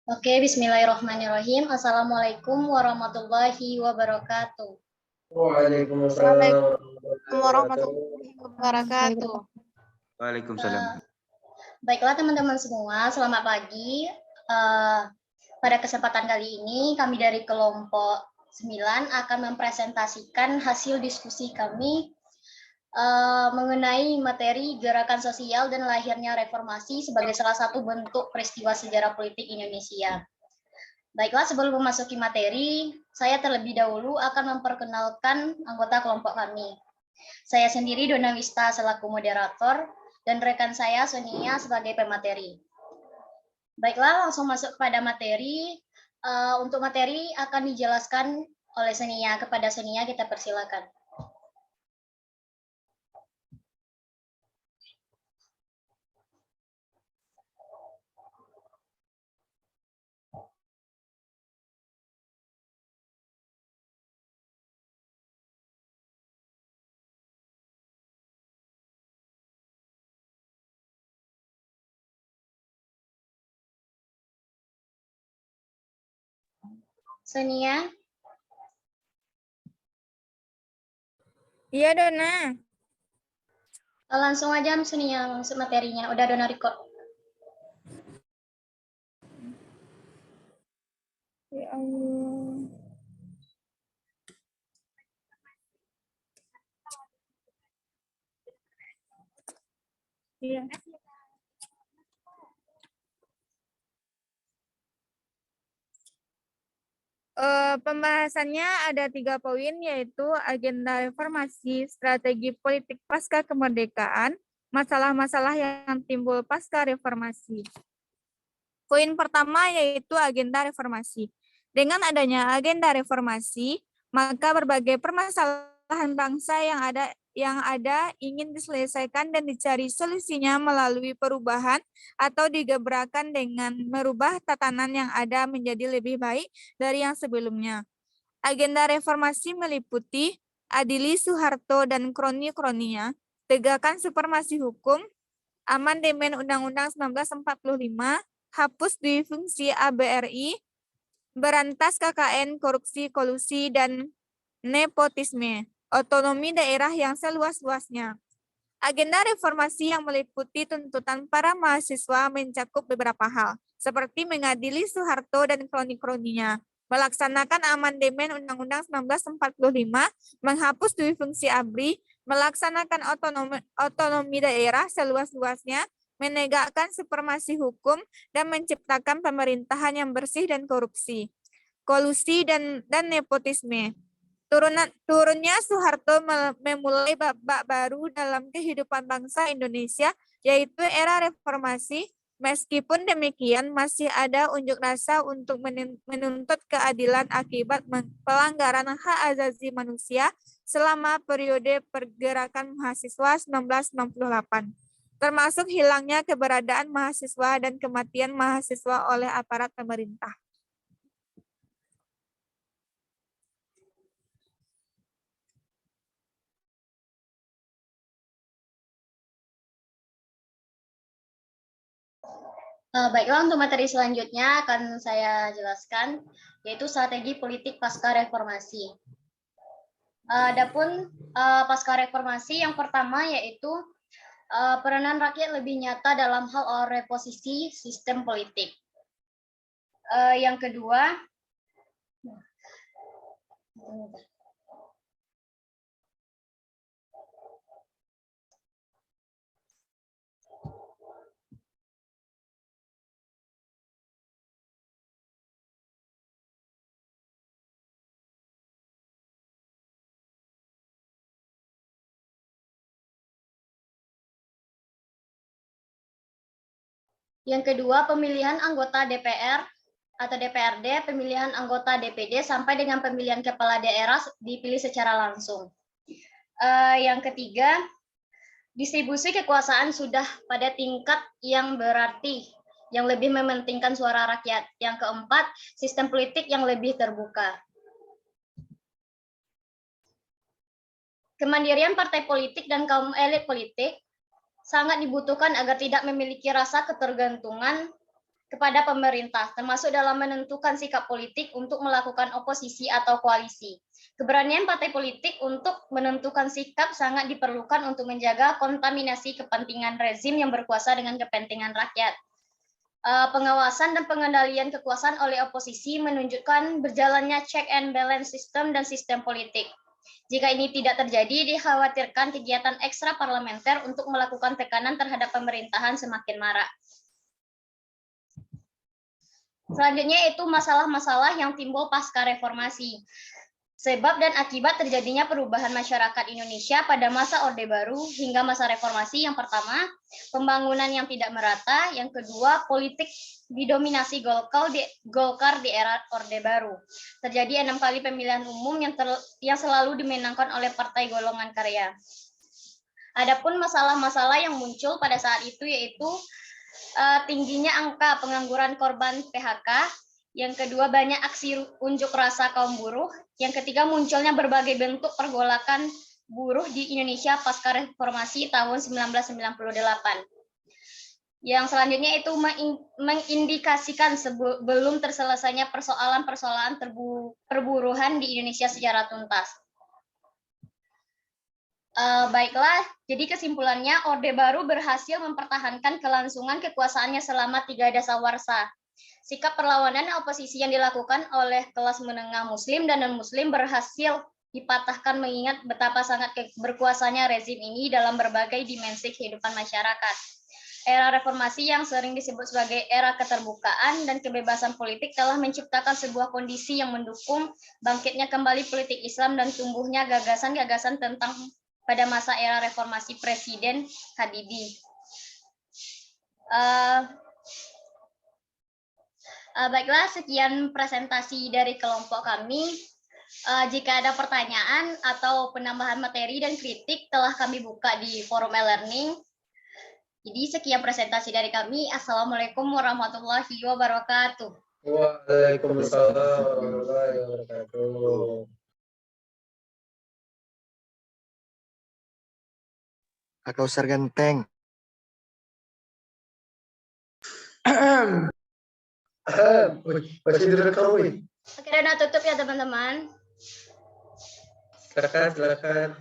Oke, bismillahirrahmanirrahim. Assalamualaikum warahmatullahi wabarakatuh. Waalaikumsalam warahmatullahi wabarakatuh. Waalaikumsalam. Baiklah teman-teman semua, selamat pagi. Pada kesempatan kali ini, kami dari kelompok 9 akan mempresentasikan hasil diskusi kami mengenai materi gerakan sosial dan lahirnya reformasi sebagai salah satu bentuk peristiwa sejarah politik Indonesia. Baiklah, sebelum memasuki materi, saya terlebih dahulu akan memperkenalkan anggota kelompok kami. Saya sendiri Dona Wista selaku moderator, dan rekan saya Sonia sebagai pemateri. Baiklah, langsung masuk kepada materi. Untuk materi akan dijelaskan oleh Sonia. Kepada Sonia kita persilakan. Sonia? Iya, Dona. Langsung aja Sonia, langsung materinya. Udah Dona record. Ya Allah. Iya. Pembahasannya ada 3 poin, yaitu agenda reformasi, strategi politik pasca kemerdekaan, masalah-masalah yang timbul pasca reformasi. Poin pertama yaitu agenda reformasi. Dengan adanya agenda reformasi, maka berbagai permasalahan bangsa yang ada ingin diselesaikan dan dicari solusinya melalui perubahan atau digebrakan dengan merubah tatanan yang ada menjadi lebih baik dari yang sebelumnya. Agenda reformasi meliputi adili Soeharto dan kroni-kroninya, tegakkan supremasi hukum, amandemen Undang-Undang 1945, hapus duifungsi ABRI, berantas KKN, korupsi, kolusi, dan nepotisme, otonomi daerah yang seluas-luasnya. Agenda reformasi yang meliputi tuntutan para mahasiswa mencakup beberapa hal, seperti mengadili Soeharto dan kroni-kroninya, melaksanakan amandemen Undang-Undang 1945, menghapus duifungsi ABRI, melaksanakan otonomi daerah seluas-luasnya, menegakkan supremasi hukum, dan menciptakan pemerintahan yang bersih dan korupsi, kolusi, dan nepotisme. Turunnya Soeharto memulai babak baru dalam kehidupan bangsa Indonesia, yaitu era reformasi. Meskipun demikian, masih ada unjuk rasa untuk menuntut keadilan akibat pelanggaran hak asasi manusia selama periode pergerakan mahasiswa 1968, termasuk hilangnya keberadaan mahasiswa dan kematian mahasiswa oleh aparat pemerintah. Baiklah, untuk materi selanjutnya akan saya jelaskan, yaitu strategi politik pasca reformasi. Adapun pasca reformasi yang pertama yaitu peranan rakyat lebih nyata dalam hal reposisi sistem politik. Yang kedua, pemilihan anggota DPR atau DPRD, pemilihan anggota DPD, sampai dengan pemilihan kepala daerah dipilih secara langsung. Yang ketiga, distribusi kekuasaan sudah pada tingkat yang berarti, yang lebih mementingkan suara rakyat. Yang keempat, sistem politik yang lebih terbuka. Kemandirian partai politik dan kaum elit politik sangat dibutuhkan agar tidak memiliki rasa ketergantungan kepada pemerintah, termasuk dalam menentukan sikap politik untuk melakukan oposisi atau koalisi. Keberanian partai politik untuk menentukan sikap sangat diperlukan untuk menjaga kontaminasi kepentingan rezim yang berkuasa dengan kepentingan rakyat. Pengawasan dan pengendalian kekuasaan oleh oposisi menunjukkan berjalannya check and balance sistem dan sistem politik. Jika ini tidak terjadi, dikhawatirkan kegiatan ekstra parlementer untuk melakukan tekanan terhadap pemerintahan semakin marak. Selanjutnya itu masalah-masalah yang timbul pasca reformasi. Sebab dan akibat terjadinya perubahan masyarakat Indonesia pada masa Orde Baru hingga masa reformasi. Yang pertama, pembangunan yang tidak merata. Yang kedua, politik didominasi Golkar di era Orde Baru. Terjadi 6 kali pemilihan umum yang selalu dimenangkan oleh partai golongan karya. Adapun masalah-masalah yang muncul pada saat itu yaitu tingginya angka pengangguran korban PHK, yang kedua banyak aksi unjuk rasa kaum buruh, yang ketiga munculnya berbagai bentuk pergolakan buruh di Indonesia pasca reformasi tahun 1998. Yang selanjutnya itu mengindikasikan sebelum terselesainya persoalan-persoalan perburuhan di Indonesia secara tuntas. Baiklah, jadi kesimpulannya Orde Baru berhasil mempertahankan kelangsungan kekuasaannya selama 3 dasawarsa. Sikap perlawanan oposisi yang dilakukan oleh kelas menengah Muslim dan non-Muslim berhasil dipatahkan mengingat betapa sangat berkuasanya rezim ini dalam berbagai dimensi kehidupan masyarakat. Era reformasi yang sering disebut sebagai era keterbukaan dan kebebasan politik telah menciptakan sebuah kondisi yang mendukung bangkitnya kembali politik Islam dan tumbuhnya gagasan-gagasan tentang pada masa era reformasi Presiden Habibie. Baiklah, sekian presentasi dari kelompok kami. Jika ada pertanyaan atau penambahan materi dan kritik telah kami buka di forum e-learning. Jadi sekian presentasi dari kami. Assalamualaikum warahmatullahi wabarakatuh. Waalaikumsalam warahmatullahi wabarakatuh. Atau Sargenteng. Masih direkam, wih. Oke, dan tutup ya teman-teman. Silakan.